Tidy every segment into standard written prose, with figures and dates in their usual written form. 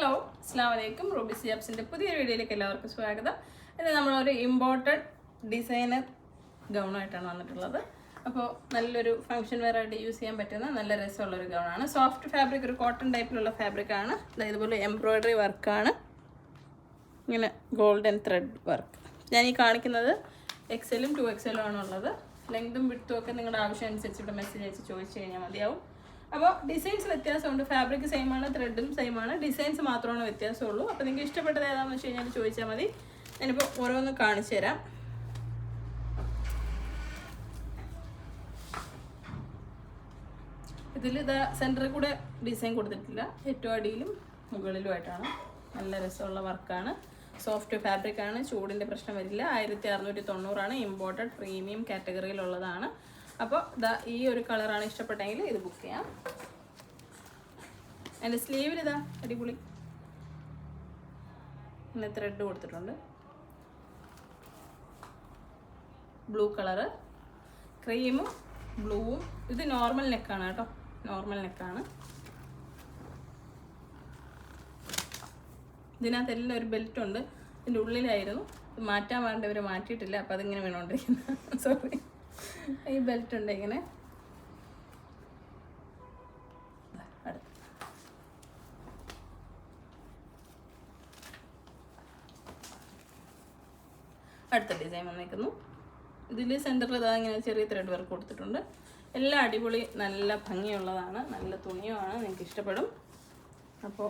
Hello അസ്സലാമു അലൈക്കും. Ruby സിയാബ്സിൻ്റെ പുതിയൊരു വീഡിയോയിലേക്ക് എല്ലാവർക്കും സ്വാഗതം. ഇത് നമ്മളൊരു ഇമ്പോർട്ടഡ് ഡിസൈനർ ഗൗണായിട്ടാണ് വന്നിട്ടുള്ളത്. അപ്പോൾ നല്ലൊരു ഫംഗ്ഷൻ വെയർ ആയിട്ട് യൂസ് ചെയ്യാൻ പറ്റുന്ന നല്ല രസമുള്ളൊരു ഗൗണാണ്. സോഫ്റ്റ് ഫാബ്രിക്, ഒരു കോട്ടൺ ടൈപ്പിലുള്ള ഫാബ്രിക്കാണ്. ഇതുപോലെ എംബ്രോയ്ഡറി വർക്കാണ്, ഇങ്ങനെ ഗോൾഡൻ ത്രെഡ് വർക്ക്. ഞാൻ ഈ കാണിക്കുന്നത് XL-ഉം 2XL-ഉം ആണുള്ളത്. ലെങ്തും വിഡ്ത്തും ഒക്കെ നിങ്ങളുടെ ആവശ്യം അനുസരിച്ച് ഇവിടെ മെസ്സേജ് അയച്ച് ചോദിച്ചു കഴിഞ്ഞാൽ മതിയാവും. അപ്പോൾ ഡിസൈൻസ് വ്യത്യാസമുണ്ട്. ഫാബ്രിക് സെയിമാണ്, ത്രെഡും സെയിമാണ്, ഡിസൈൻസ് മാത്രമാണ് വ്യത്യാസമുള്ളൂ. അപ്പോൾ നിങ്ങൾക്ക് ഇഷ്ടപ്പെട്ടത് ഏതാണെന്ന് വെച്ച് കഴിഞ്ഞാൽ ചോദിച്ചാൽ മതി. ഞാനിപ്പോൾ ഓരോന്ന് കാണിച്ചു തരാം. ഇതിൽ ഇതാ സെൻറ്ററിൽ കൂടെ ഡിസൈൻ കൊടുത്തിട്ടില്ല, ഏറ്റവും അടിയിലും മുകളിലുമായിട്ടാണ്. നല്ല രസമുള്ള വർക്കാണ്, സോഫ്റ്റ് ഫാബ്രിക്കാണ്, ചൂടിൻ്റെ പ്രശ്നം വരില്ല. 1690 ഇമ്പോർട്ടഡ് പ്രീമിയം കാറ്റഗറിയിലുള്ളതാണ്. അപ്പോൾ ഇതാ ഈ ഒരു കളറാണ് ഇഷ്ടപ്പെട്ടെങ്കിൽ ഇത് ബുക്ക് ചെയ്യാം. എൻ്റെ സ്ലീവിൽ ഇതാ അടിപൊളി ഇങ്ങനെ ത്രെഡ് കൊടുത്തിട്ടുണ്ട്. ബ്ലൂ കളറ്, ക്രീമും ബ്ലൂവും. ഇത് നോർമൽ നെക്കാണ് കേട്ടോ, നോർമൽ നെക്കാണ്. ഇതിനകത്തെല്ലാം ഒരു ബെൽറ്റ് ഉണ്ട്. ഇതിൻ്റെ ഉള്ളിലായിരുന്നു, മാറ്റാൻ വേണ്ടവർ മാറ്റിയിട്ടില്ല. അപ്പോൾ അതിങ്ങനെ വീണോണ്ടിരിക്കുന്നത്. സോറി, ഈ ബെൽറ്റ് ഉണ്ട് ഇങ്ങനെ. അടുത്ത ഡിസൈൻ വന്നേക്കുന്നു. ഇതിൽ സെൻറ്ററിൽ ഇതാ ഇങ്ങനെ ചെറിയ ത്രെഡ് വർക്ക് കൊടുത്തിട്ടുണ്ട്. എല്ലാം അടിപൊളി, നല്ല ഭംഗിയുള്ളതാണ്, നല്ല തുണിയുമാണ്, നിങ്ങൾക്ക് ഇഷ്ടപ്പെടും. അപ്പോൾ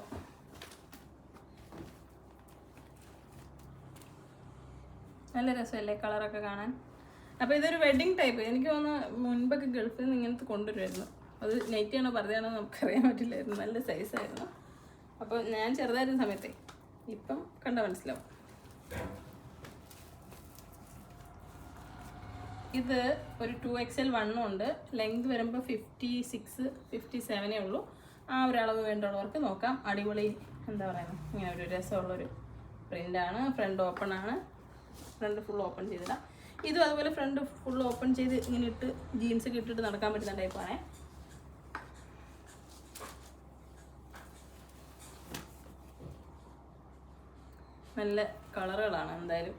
നല്ല രസമല്ലേ കളറൊക്കെ കാണാൻ. അപ്പോൾ ഇതൊരു വെഡ്ഡിങ് ടൈപ്പ്. എനിക്ക് തോന്നുന്നു മുൻപൊക്കെ ഗൾഫിൽ നിന്ന് ഇങ്ങനത്തെ കൊണ്ടുവരുമായിരുന്നു. അത് നൈറ്റിയാണോ പർദ്ദയാണോ നമുക്കറിയാൻ പറ്റില്ലായിരുന്നു. നല്ല സൈസായിരുന്നു. അപ്പോൾ ഞാൻ ചെറുതായിരുന്ന സമയത്തെ, ഇപ്പം കണ്ട മനസ്സിലാവും. ഇത് ഒരു 2XL 1 ഉണ്ട്. ലെങ്ത് വരുമ്പോൾ 56, 57 ഉള്ളൂ. ആ ഒരു അളവ് വേണ്ടുള്ളവർക്ക് നോക്കാം. അടിപൊളി, എന്താ പറയുക, ഇങ്ങനെ ഒരു രസമുള്ളൊരു പ്രിൻ്റാണ്. ഫ്രണ്ട് ഓപ്പൺ ആണ്, ഫ്രണ്ട് ഫുൾ ഓപ്പൺ ചെയ്തിടാം. ഇതും അതുപോലെ ഫ്രണ്ട് ഫുൾ ഓപ്പൺ ചെയ്ത് ഇങ്ങനെ ഇട്ട് ജീൻസ് ഒക്കെ ഇട്ടിട്ട് നടക്കാൻ പറ്റുന്ന ടൈപ്പാണേ. നല്ല കളറുകളാണ് എന്തായാലും.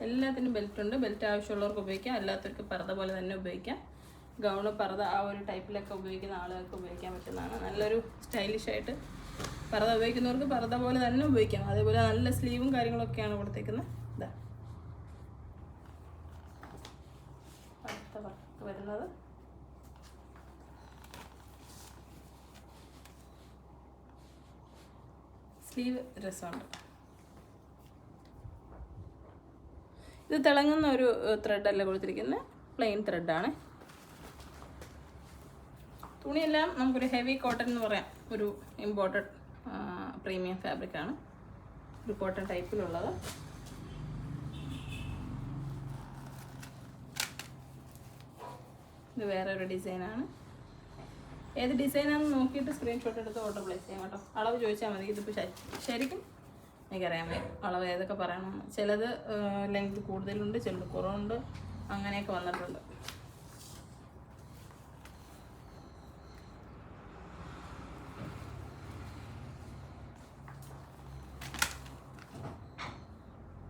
എല്ലാത്തിനും ബെൽറ്റ് ഉണ്ട്. ബെൽറ്റ് ആവശ്യമുള്ളവർക്ക് ഉപയോഗിക്കാം, അല്ലാത്തവർക്ക് പർദ്ദ പോലെ തന്നെ ഉപയോഗിക്കാം. ഗൗണ് പർദ്ദ ആ ഒരു ടൈപ്പിലൊക്കെ ഉപയോഗിക്കുന്ന ആളുകൾക്ക് ഉപയോഗിക്കാൻ പറ്റുന്നതാണ്. നല്ലൊരു സ്റ്റൈലിഷ് ആയിട്ട് പർദ്ദ ഉപയോഗിക്കുന്നവർക്ക് പർദ്ദ പോലെ തന്നെ ഉപയോഗിക്കാം. അതേപോലെ നല്ല സ്ലീവും കാര്യങ്ങളൊക്കെയാണ് കൊടുത്തേക്കുന്നത്. ഇതാ അടുത്ത വർക്ക് വരുന്നത്. സ്ലീവ് രസമുണ്ട്. ഇത് തിളങ്ങുന്ന ഒരു ത്രെഡല്ല കൊടുത്തിരിക്കുന്നത്, പ്ലെയിൻ ത്രെഡാണ്. തുണിയെല്ലാം നമുക്കൊരു ഹെവി കോട്ടൺ എന്ന് പറയാം. ഒരു ഇമ്പോർട്ടഡ് പ്രീമിയം ഫാബ്രിക്കാണ്, ഒരു കോട്ടൺ ടൈപ്പിലുള്ളത്. ഇത് വേറെ ഒരു ഡിസൈനാണ്. ഏത് ഡിസൈനാണെന്ന് നോക്കിയിട്ട് സ്ക്രീൻഷോട്ട് എടുത്ത് ഓർഡർ പ്ലേസ് ചെയ്യാം കേട്ടോ. അളവ് ചോദിച്ചാൽ മതി. ഇതിപ്പോൾ ശരിക്കും എനിക്കറിയാൻ വയ്യ അളവ് ഏതൊക്കെ പറയണമെന്ന്. ചിലത് ലെങ്ത് കൂടുതലുണ്ട്, ചിലത് കുറവുണ്ട്, അങ്ങനെയൊക്കെ വന്നിട്ടുണ്ട്.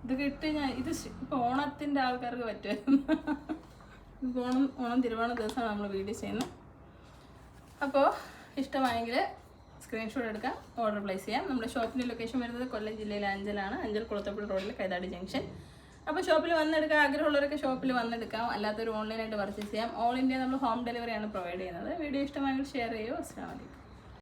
ഇതൊക്കെ ഇട്ട് ഞാൻ ഇത് ഇപ്പോൾ ഓണത്തിൻ്റെ ആൾക്കാർക്ക് പറ്റുമായിരുന്നു. ഇപ്പോൾ ഓണം തിരുവോണ ദിവസമാണ് നമ്മൾ വീഡിയോ ചെയ്യുന്നത്. അപ്പോൾ ഇഷ്ടമായെങ്കിൽ സ്ക്രീൻഷോട്ട് എടുക്കാം, ഓർഡർ പ്ലേസ് ചെയ്യാം. നമ്മുടെ ഷോപ്പിൻ്റെ ലൊക്കേഷൻ വരുന്നത് കൊല്ലം ജില്ലയിലെ അഞ്ചലാണ്, അഞ്ചൽ കുളത്തൂപ്പുഴ റോഡിൽ കൈതാടി ജംഗ്ഷൻ. അപ്പോൾ ഷോപ്പിൽ വന്നെടുക്കാം, ആഗ്രഹമുള്ളവരൊക്കെ ഷോപ്പിൽ വന്നെടുക്കാം. അല്ലാത്തൊരു ഓൺലൈനായിട്ട് പർച്ചേസ് ചെയ്യാം. ഓൾ ഇന്ത്യ നമ്മൾ ഹോം ഡെലിവറിയാണ് പ്രൊവൈഡ് ചെയ്യുന്നത്. വീഡിയോ ഇഷ്ടമായെങ്കിൽ ഷെയർ ചെയ്യുമോ. അസ്സലാമു അലൈക്കും.